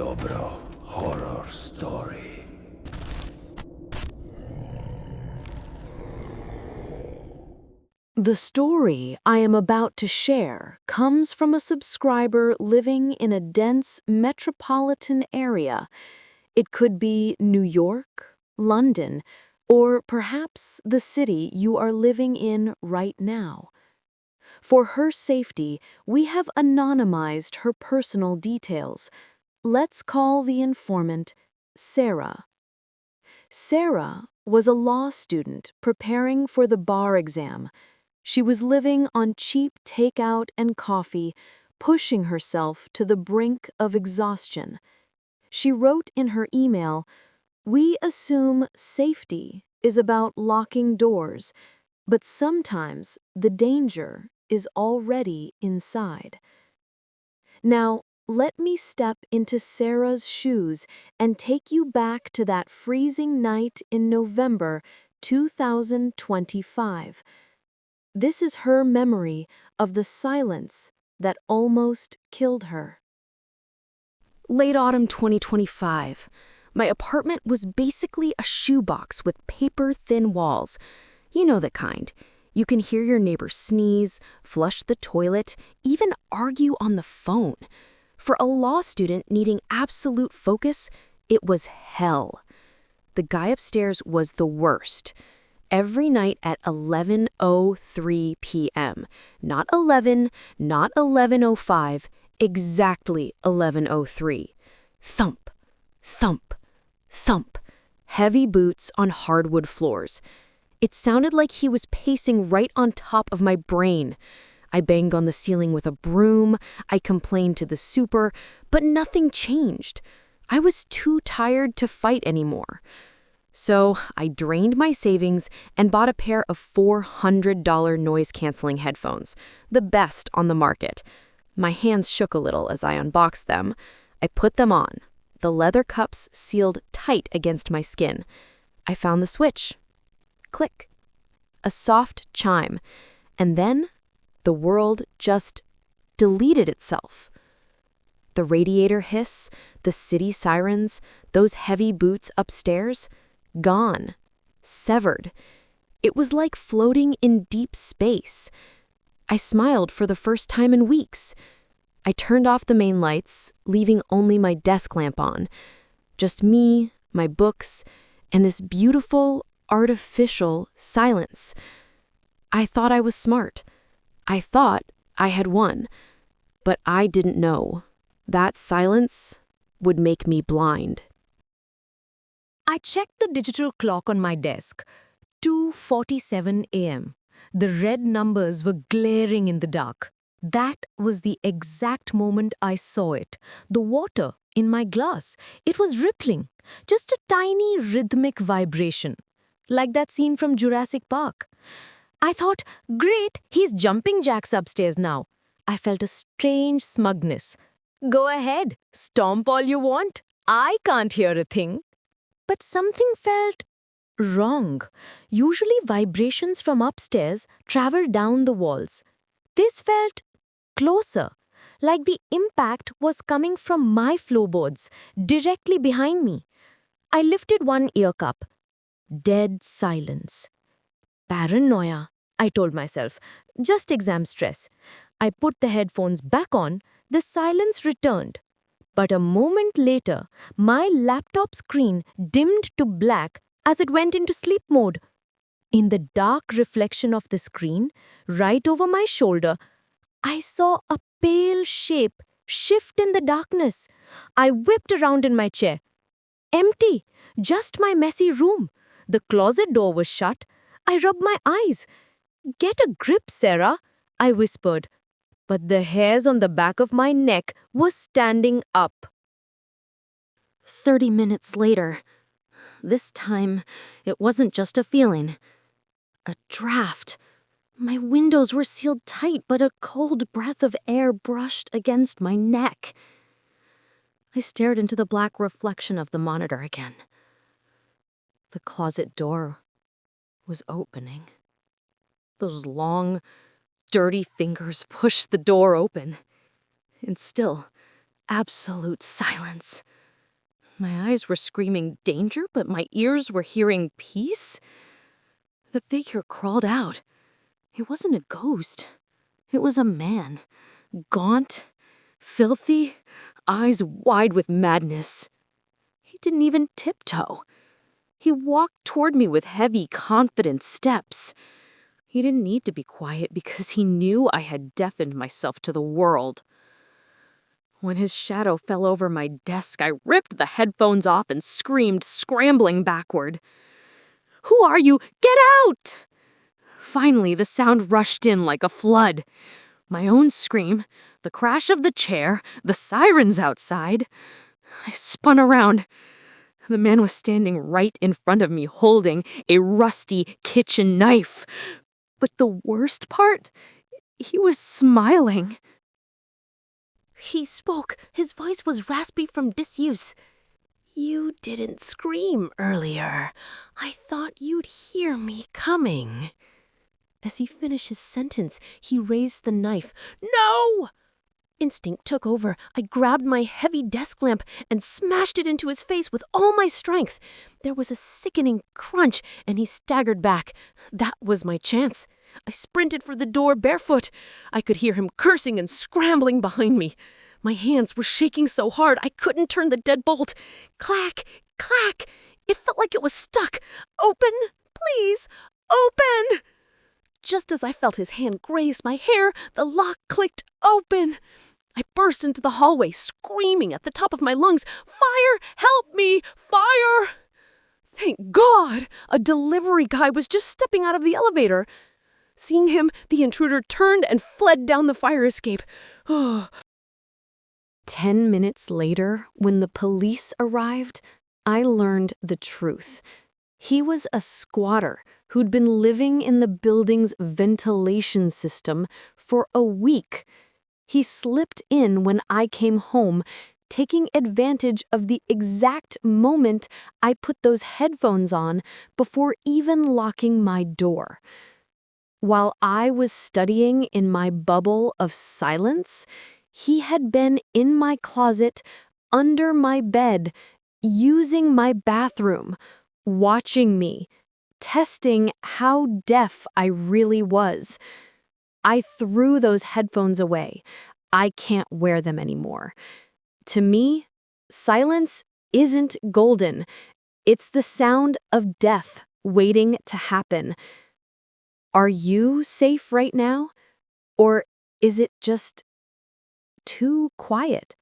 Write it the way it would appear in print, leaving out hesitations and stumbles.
Dobro horror story. The story I am about to share comes from a subscriber living in a dense metropolitan area. It could be New York, London, or perhaps the city you are living in right now. For her safety, we have anonymized her personal details. Let's call the informant Sarah. Sarah was a law student preparing for the bar exam. She was living on cheap takeout and coffee, pushing herself to the brink of exhaustion. She wrote in her email, "We assume safety is about locking doors, but sometimes the danger is already inside." Now, let me step into Sarah's shoes and take you back to that freezing night in November 2025. This is her memory of the silence that almost killed her. Late autumn 2025. My apartment was basically a shoebox with paper-thin walls. You know the kind. You can hear your neighbor sneeze, flush the toilet, even argue on the phone. For a law student needing absolute focus, it was hell. The guy upstairs was the worst. Every night at 11:03 p.m. Not 11, not 11:05, exactly 11:03. Thump, thump, thump. Heavy boots on hardwood floors. It sounded like he was pacing right on top of my brain. I banged on the ceiling with a broom, I complained to the super, but nothing changed. I was too tired to fight anymore. So I drained my savings and bought a pair of $400 noise-canceling headphones, the best on the market. My hands shook a little as I unboxed them. I put them on, the leather cups sealed tight against my skin. I found the switch. Click. A soft chime. And then the world just deleted itself. The radiator hiss, the city sirens, those heavy boots upstairs, gone, severed. It was like floating in deep space. I smiled for the first time in weeks. I turned off the main lights, leaving only my desk lamp on. Just me, my books, and this beautiful, artificial silence. I thought I was smart. I thought I had won. But I didn't know. That silence would make me blind. I checked the digital clock on my desk. 2:47 a.m. The red numbers were glaring in the dark. That was the exact moment I saw it. The water in my glass. It was rippling. Just a tiny rhythmic vibration. Like that scene from Jurassic Park. I thought, great, he's jumping jacks upstairs now. I felt a strange smugness. Go ahead, stomp all you want. I can't hear a thing. But something felt wrong. Usually vibrations from upstairs travel down the walls. This felt closer, like the impact was coming from my floorboards, directly behind me. I lifted one ear cup. Dead silence. Paranoia, I told myself. Just exam stress. I put the headphones back on. The silence returned. But a moment later, my laptop screen dimmed to black as it went into sleep mode. In the dark reflection of the screen, right over my shoulder, I saw a pale shape shift in the darkness. I whipped around in my chair. Empty, just my messy room. The closet door was shut. I rubbed my eyes. Get a grip, Sarah, I whispered. But the hairs on the back of my neck were standing up. 30 minutes later. This time, it wasn't just a feeling. A draft. My windows were sealed tight, but a cold breath of air brushed against my neck. I stared into the black reflection of the monitor again. The closet door was opening. Those long, dirty fingers pushed the door open. And still, absolute silence. My eyes were screaming danger, but my ears were hearing peace. The figure crawled out. It wasn't a ghost. It was a man, gaunt, filthy, eyes wide with madness. He didn't even tiptoe. He walked toward me with heavy, confident steps. He didn't need to be quiet because he knew I had deafened myself to the world. When his shadow fell over my desk, I ripped the headphones off and screamed, scrambling backward. "Who are you? Get out!" Finally, the sound rushed in like a flood. My own scream, the crash of the chair, the sirens outside. I spun around. The man was standing right in front of me, holding a rusty kitchen knife. But the worst part? He was smiling. He spoke. His voice was raspy from disuse. "You didn't scream earlier. I thought you'd hear me coming." As he finished his sentence, he raised the knife. "No!" Instinct took over. I grabbed my heavy desk lamp and smashed it into his face with all my strength. There was a sickening crunch, and he staggered back. That was my chance. I sprinted for the door barefoot. I could hear him cursing and scrambling behind me. My hands were shaking so hard I couldn't turn the deadbolt. Clack, clack. It felt like it was stuck. "Open, please, open." Just as I felt his hand graze my hair, the lock clicked open. I burst into the hallway, screaming at the top of my lungs, "Fire! Help me! Fire!" Thank God! A delivery guy was just stepping out of the elevator. Seeing him, the intruder turned and fled down the fire escape. 10 minutes later, when the police arrived, I learned the truth. He was a squatter who'd been living in the building's ventilation system for a week. He slipped in when I came home, taking advantage of the exact moment I put those headphones on before even locking my door. While I was studying in my bubble of silence, he had been in my closet, under my bed, using my bathroom, watching me, testing how deaf I really was. I threw those headphones away. I can't wear them anymore. To me, silence isn't golden. It's the sound of death waiting to happen. Are you safe right now? Or is it just too quiet?